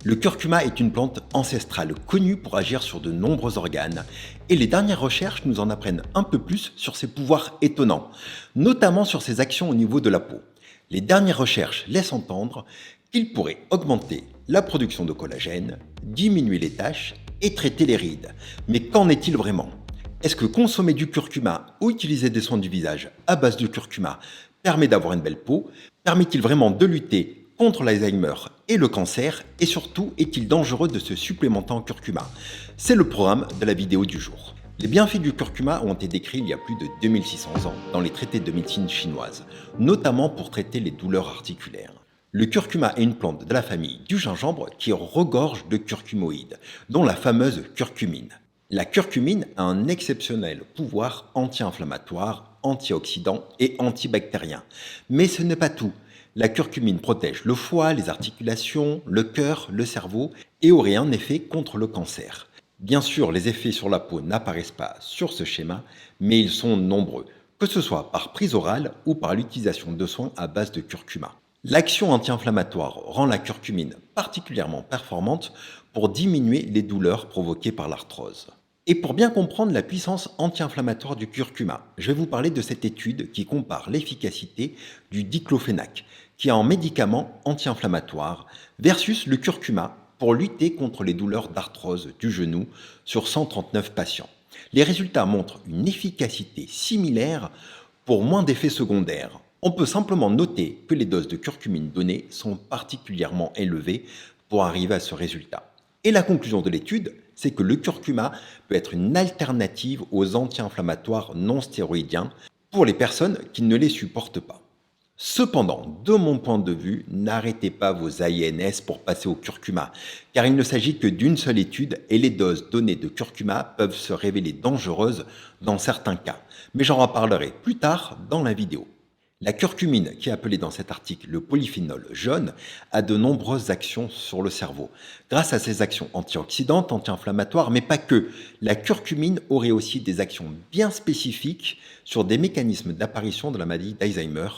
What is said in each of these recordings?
Le curcuma est une plante ancestrale connue pour agir sur de nombreux organes, et les dernières recherches nous en apprennent un peu plus sur ses pouvoirs étonnants, notamment sur ses actions au niveau de la peau. Les dernières recherches laissent entendre qu'il pourrait augmenter la production de collagène, diminuer les taches et traiter les rides. Mais qu'en est-il vraiment? Est-ce que consommer du curcuma ou utiliser des soins du visage à base de curcuma permet d'avoir une belle peau? Permet-il vraiment de lutter contre l'Alzheimer et le cancer? Et surtout, est-il dangereux de se supplémenter en curcuma? C'est le programme de la vidéo du jour. Les bienfaits du curcuma ont été décrits il y a plus de 2600 ans dans les traités de médecine chinoise, notamment pour traiter les douleurs articulaires. Le curcuma est une plante de la famille du gingembre qui regorge de curcumoïdes, dont la fameuse curcumine. La curcumine a un exceptionnel pouvoir anti-inflammatoire, antioxydant et antibactérien. Mais ce n'est pas tout. La curcumine protège le foie, les articulations, le cœur, le cerveau et aurait un effet contre le cancer. Bien sûr, les effets sur la peau n'apparaissent pas sur ce schéma, mais ils sont nombreux, que ce soit par prise orale ou par l'utilisation de soins à base de curcuma. L'action anti-inflammatoire rend la curcumine particulièrement performante pour diminuer les douleurs provoquées par l'arthrose. Et pour bien comprendre la puissance anti-inflammatoire du curcuma, je vais vous parler de cette étude qui compare l'efficacité du diclofénac, qui est un médicament anti-inflammatoire, versus le curcuma pour lutter contre les douleurs d'arthrose du genou sur 139 patients. Les résultats montrent une efficacité similaire pour moins d'effets secondaires. On peut simplement noter que les doses de curcumine données sont particulièrement élevées pour arriver à ce résultat. Et la conclusion de l'étude, c'est que le curcuma peut être une alternative aux anti-inflammatoires non stéroïdiens pour les personnes qui ne les supportent pas. Cependant, de mon point de vue, n'arrêtez pas vos AINS pour passer au curcuma, car il ne s'agit que d'une seule étude et les doses données de curcuma peuvent se révéler dangereuses dans certains cas. Mais j'en reparlerai plus tard dans la vidéo. La curcumine, qui est appelée dans cet article le polyphénol jaune, a de nombreuses actions sur le cerveau. Grâce à ses actions antioxydantes, anti-inflammatoires, mais pas que, la curcumine aurait aussi des actions bien spécifiques sur des mécanismes d'apparition de la maladie d'Alzheimer,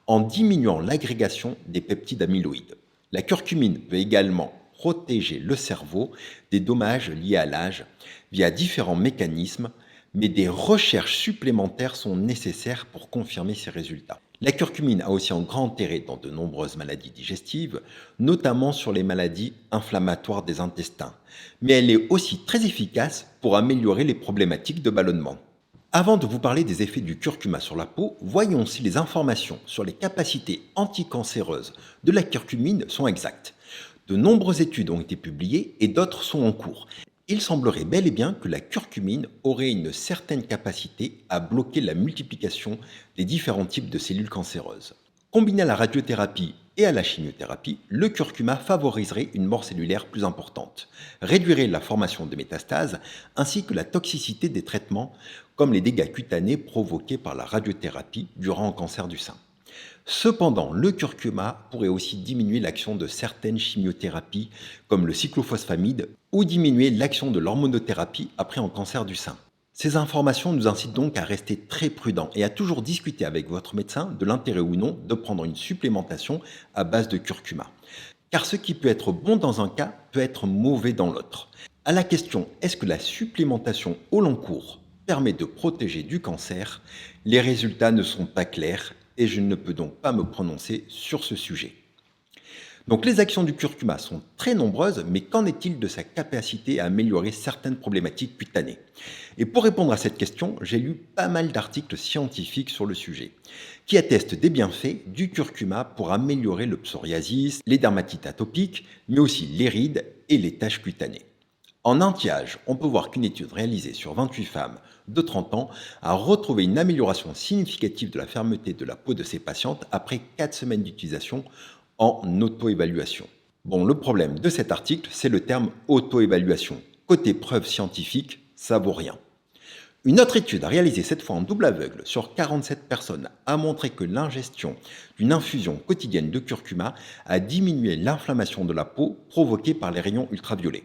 en diminuant l'agrégation des peptides amyloïdes. La curcumine peut également protéger le cerveau des dommages liés à l'âge via différents mécanismes, mais des recherches supplémentaires sont nécessaires pour confirmer ces résultats. La curcumine a aussi un grand intérêt dans de nombreuses maladies digestives, notamment sur les maladies inflammatoires des intestins, mais elle est aussi très efficace pour améliorer les problématiques de ballonnement. Avant de vous parler des effets du curcuma sur la peau, voyons si les informations sur les capacités anticancéreuses de la curcumine sont exactes. De nombreuses études ont été publiées et d'autres sont en cours. Il semblerait bel et bien que la curcumine aurait une certaine capacité à bloquer la multiplication des différents types de cellules cancéreuses. Combiné à la radiothérapie et à la chimiothérapie, le curcuma favoriserait une mort cellulaire plus importante, réduirait la formation de métastases ainsi que la toxicité des traitements comme les dégâts cutanés provoqués par la radiothérapie durant un cancer du sein. Cependant, le curcuma pourrait aussi diminuer l'action de certaines chimiothérapies comme le cyclophosphamide ou diminuer l'action de l'hormonothérapie après un cancer du sein. Ces informations nous incitent donc à rester très prudents et à toujours discuter avec votre médecin de l'intérêt ou non de prendre une supplémentation à base de curcuma. Car ce qui peut être bon dans un cas peut être mauvais dans l'autre. À la question « Est-ce que la supplémentation au long cours permet de protéger du cancer ?», les résultats ne sont pas clairs et je ne peux donc pas me prononcer sur ce sujet. Donc les actions du curcuma sont très nombreuses, mais qu'en est-il de sa capacité à améliorer certaines problématiques cutanées? Et pour répondre à cette question, j'ai lu pas mal d'articles scientifiques sur le sujet, qui attestent des bienfaits du curcuma pour améliorer le psoriasis, les dermatites atopiques, mais aussi les rides et les taches cutanées. En anti-âge, on peut voir qu'une étude réalisée sur 28 femmes de 30 ans a retrouvé une amélioration significative de la fermeté de la peau de ces patientes après 4 semaines d'utilisation en auto-évaluation. Bon, le problème de cet article, c'est le terme auto-évaluation. Côté preuve scientifique, ça vaut rien. Une autre étude réalisée cette fois en double aveugle sur 47 personnes a montré que l'ingestion d'une infusion quotidienne de curcuma a diminué l'inflammation de la peau provoquée par les rayons ultraviolets.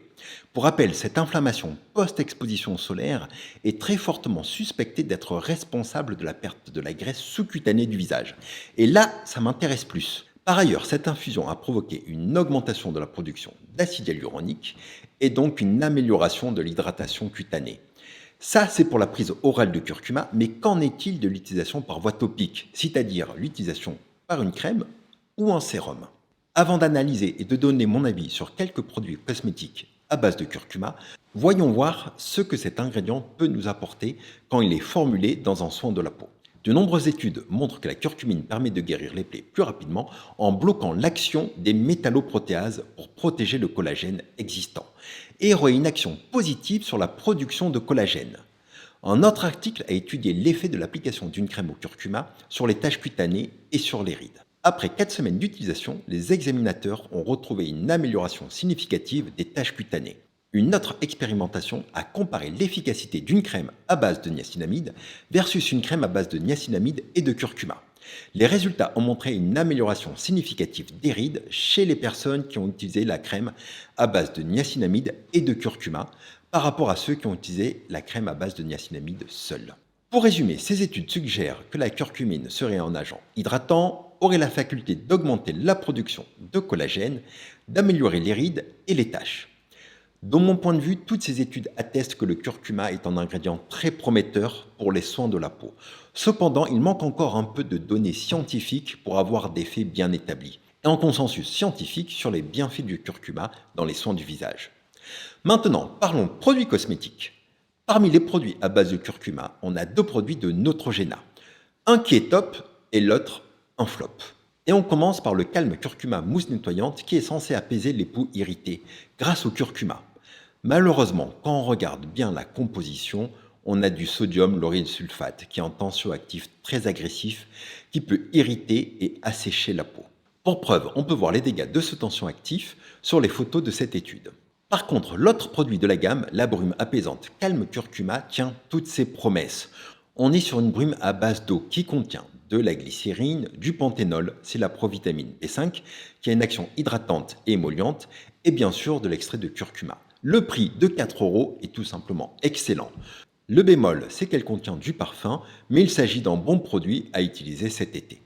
Pour rappel, cette inflammation post-exposition solaire est très fortement suspectée d'être responsable de la perte de la graisse sous-cutanée du visage. Et là, ça m'intéresse plus. Par ailleurs, cette infusion a provoqué une augmentation de la production d'acide hyaluronique et donc une amélioration de l'hydratation cutanée. Ça, c'est pour la prise orale de curcuma, mais qu'en est-il de l'utilisation par voie topique, c'est-à-dire l'utilisation par une crème ou un sérum? Avant d'analyser et de donner mon avis sur quelques produits cosmétiques à base de curcuma, voyons voir ce que cet ingrédient peut nous apporter quand il est formulé dans un soin de la peau. De nombreuses études montrent que la curcumine permet de guérir les plaies plus rapidement en bloquant l'action des métalloprotéases pour protéger le collagène existant et aurait une action positive sur la production de collagène. Un autre article a étudié l'effet de l'application d'une crème au curcuma sur les taches cutanées et sur les rides. Après 4 semaines d'utilisation, les examinateurs ont retrouvé une amélioration significative des taches cutanées. Une autre expérimentation a comparé l'efficacité d'une crème à base de niacinamide versus une crème à base de niacinamide et de curcuma. Les résultats ont montré une amélioration significative des rides chez les personnes qui ont utilisé la crème à base de niacinamide et de curcuma par rapport à ceux qui ont utilisé la crème à base de niacinamide seule. Pour résumer, ces études suggèrent que la curcumine serait un agent hydratant, aurait la faculté d'augmenter la production de collagène, d'améliorer les rides et les taches. De mon point de vue, toutes ces études attestent que le curcuma est un ingrédient très prometteur pour les soins de la peau. Cependant, il manque encore un peu de données scientifiques pour avoir des faits bien établis et un consensus scientifique sur les bienfaits du curcuma dans les soins du visage. Maintenant, parlons produits cosmétiques. Parmi les produits à base de curcuma, on a 2 produits de Neutrogena. Un qui est top et l'autre un flop. Et on commence par le Calme Curcuma Mousse Nettoyante qui est censé apaiser les peaux irritées grâce au curcuma. Malheureusement, quand on regarde bien la composition, on a du sodium lauryl sulfate qui est un tensioactif très agressif qui peut irriter et assécher la peau. Pour preuve, on peut voir les dégâts de ce tensioactif sur les photos de cette étude. Par contre, l'autre produit de la gamme, la brume apaisante Calme Curcuma, tient toutes ses promesses. On est sur une brume à base d'eau qui contient de la glycérine, du panthénol, c'est la provitamine B5, qui a une action hydratante et émolliente, et bien sûr de l'extrait de curcuma. Le prix de 4 € est tout simplement excellent. Le bémol, c'est qu'elle contient du parfum, mais il s'agit d'un bon produit à utiliser cet été.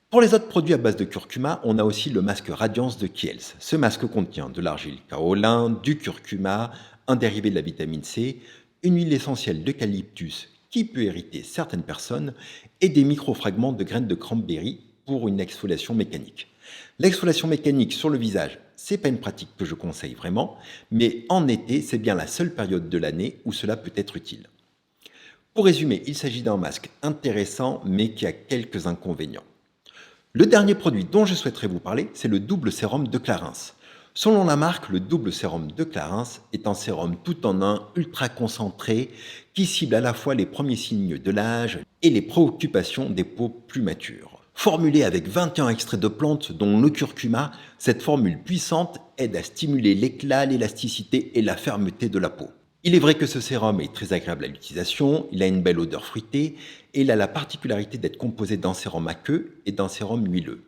Pour les autres produits à base de curcuma, on a aussi le masque Radiance de Kiehl's. Ce masque contient de l'argile kaolin, du curcuma, un dérivé de la vitamine C, une huile essentielle d'eucalyptus qui peut irriter certaines personnes et des microfragments de graines de cranberry pour une exfoliation mécanique. L'exfoliation mécanique sur le visage, c'est pas une pratique que je conseille vraiment, mais en été, c'est bien la seule période de l'année où cela peut être utile. Pour résumer, il s'agit d'un masque intéressant mais qui a quelques inconvénients. Le dernier produit dont je souhaiterais vous parler, c'est le double sérum de Clarins. Selon la marque, le double sérum de Clarins est un sérum tout en un ultra concentré qui cible à la fois les premiers signes de l'âge et les préoccupations des peaux plus matures. Formulé avec 21 extraits de plantes dont le curcuma, cette formule puissante aide à stimuler l'éclat, l'élasticité et la fermeté de la peau. Il est vrai que ce sérum est très agréable à l'utilisation, il a une belle odeur fruitée et il a la particularité d'être composé d'un sérum aqueux et d'un sérum huileux.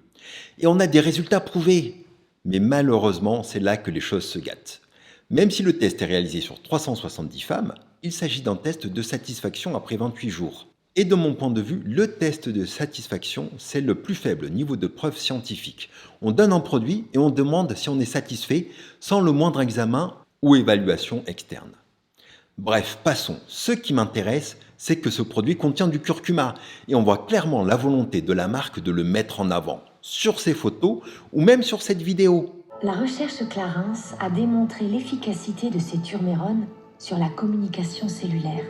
Et on a des résultats prouvés. Mais malheureusement, c'est là que les choses se gâtent. Même si le test est réalisé sur 370 femmes, il s'agit d'un test de satisfaction après 28 jours. Et de mon point de vue, le test de satisfaction, c'est le plus faible niveau de preuve scientifique. On donne un produit et on demande si on est satisfait sans le moindre examen ou évaluation externe. Bref, passons. Ce qui m'intéresse, c'est que ce produit contient du curcuma et on voit clairement la volonté de la marque de le mettre en avant, sur ses photos ou même sur cette vidéo. La recherche Clarins a démontré l'efficacité de ces turmérones sur la communication cellulaire.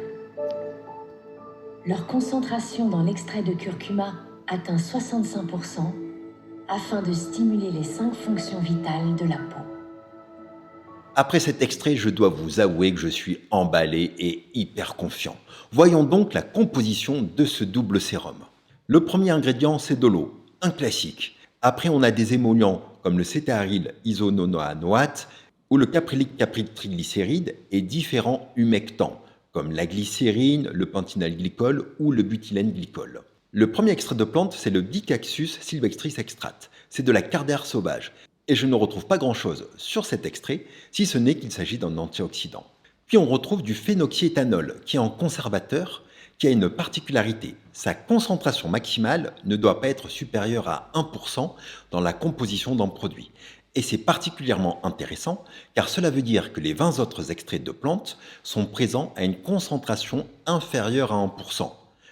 Leur concentration dans l'extrait de curcuma atteint 65% afin de stimuler les 5 fonctions vitales de la peau. Après cet extrait, je dois vous avouer que je suis emballé et hyper confiant. Voyons donc la composition de ce double sérum. Le premier ingrédient, c'est de l'eau, un classique. Après, on a des émollients comme le cétaaryl isononoanoate ou le caprylique capryl-triglycéride et différents humectants comme la glycérine, le pentynylglycol ou le butylène-glycol. Le premier extrait de plante, c'est le Dicaxus sylvestris extract. C'est de la cardère sauvage. Et je ne retrouve pas grand-chose sur cet extrait, si ce n'est qu'il s'agit d'un antioxydant. Puis on retrouve du phénoxyéthanol, qui est un conservateur, qui a une particularité. Sa concentration maximale ne doit pas être supérieure à 1% dans la composition d'un produit. Et c'est particulièrement intéressant car cela veut dire que les 20 autres extraits de plantes sont présents à une concentration inférieure à 1%.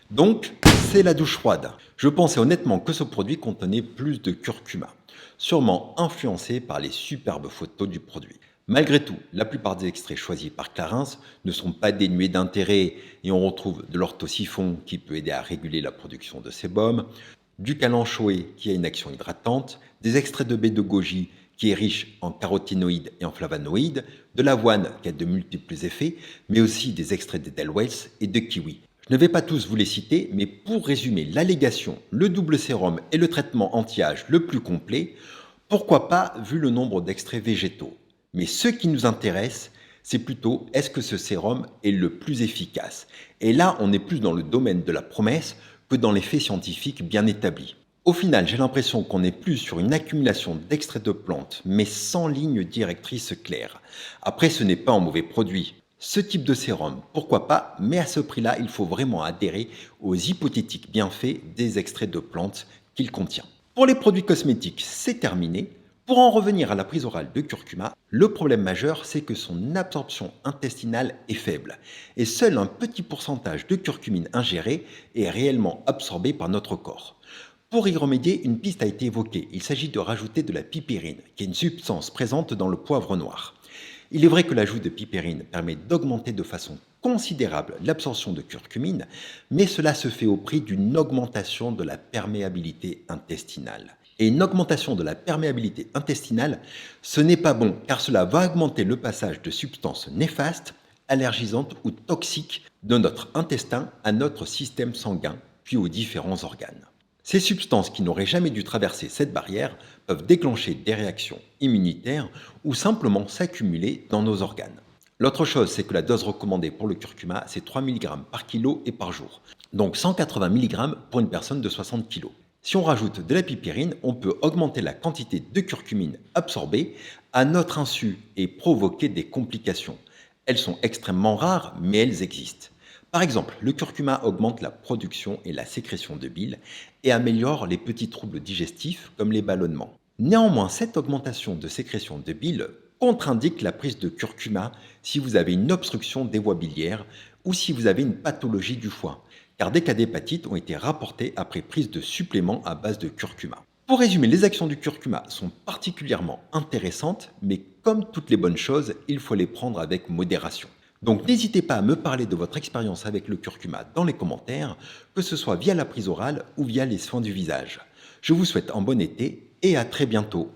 Donc, c'est la douche froide. Je pensais honnêtement que ce produit contenait plus de curcuma, sûrement influencé par les superbes photos du produit. Malgré tout, la plupart des extraits choisis par Clarins ne sont pas dénués d'intérêt et on retrouve de l'orthosiphon qui peut aider à réguler la production de sébum, du calanchoé qui a une action hydratante, des extraits de baie de goji qui est riche en caroténoïdes et en flavonoïdes, de l'avoine qui a de multiples effets, mais aussi des extraits d'Edelweiss et de kiwi. Je ne vais pas tous vous les citer, mais pour résumer l'allégation, le double sérum et le traitement anti-âge le plus complet, pourquoi pas vu le nombre d'extraits végétaux. Mais ce qui nous intéresse, c'est plutôt est-ce que ce sérum est le plus efficace. Et là, on est plus dans le domaine de la promesse que dans les faits scientifiques bien établis. Au final, j'ai l'impression qu'on est plus sur une accumulation d'extraits de plantes, mais sans ligne directrice claire. Après, ce n'est pas un mauvais produit. Ce type de sérum, pourquoi pas, mais à ce prix-là, il faut vraiment adhérer aux hypothétiques bienfaits des extraits de plantes qu'il contient. Pour les produits cosmétiques, c'est terminé. Pour en revenir à la prise orale de curcuma, le problème majeur, c'est que son absorption intestinale est faible et seul un petit pourcentage de curcumine ingérée est réellement absorbé par notre corps. Pour y remédier, une piste a été évoquée. Il s'agit de rajouter de la pipérine, qui est une substance présente dans le poivre noir. Il est vrai que l'ajout de pipérine permet d'augmenter de façon considérable l'absorption de curcumine, mais cela se fait au prix d'une augmentation de la perméabilité intestinale. Et une augmentation de la perméabilité intestinale, ce n'est pas bon, car cela va augmenter le passage de substances néfastes, allergisantes ou toxiques de notre intestin à notre système sanguin, puis aux différents organes. Ces substances qui n'auraient jamais dû traverser cette barrière peuvent déclencher des réactions immunitaires ou simplement s'accumuler dans nos organes. L'autre chose, c'est que la dose recommandée pour le curcuma, c'est 3 mg par kilo et par jour. Donc 180 mg pour une personne de 60 kg. Si on rajoute de la pipérine, on peut augmenter la quantité de curcumine absorbée à notre insu et provoquer des complications. Elles sont extrêmement rares, mais elles existent. Par exemple, le curcuma augmente la production et la sécrétion de bile et améliore les petits troubles digestifs comme les ballonnements. Néanmoins, cette augmentation de sécrétion de bile contre-indique la prise de curcuma si vous avez une obstruction des voies biliaires ou si vous avez une pathologie du foie, car des cas d'hépatite ont été rapportés après prise de suppléments à base de curcuma. Pour résumer, les actions du curcuma sont particulièrement intéressantes, mais comme toutes les bonnes choses, il faut les prendre avec modération. Donc n'hésitez pas à me parler de votre expérience avec le curcuma dans les commentaires, que ce soit via la prise orale ou via les soins du visage. Je vous souhaite un bon été et à très bientôt.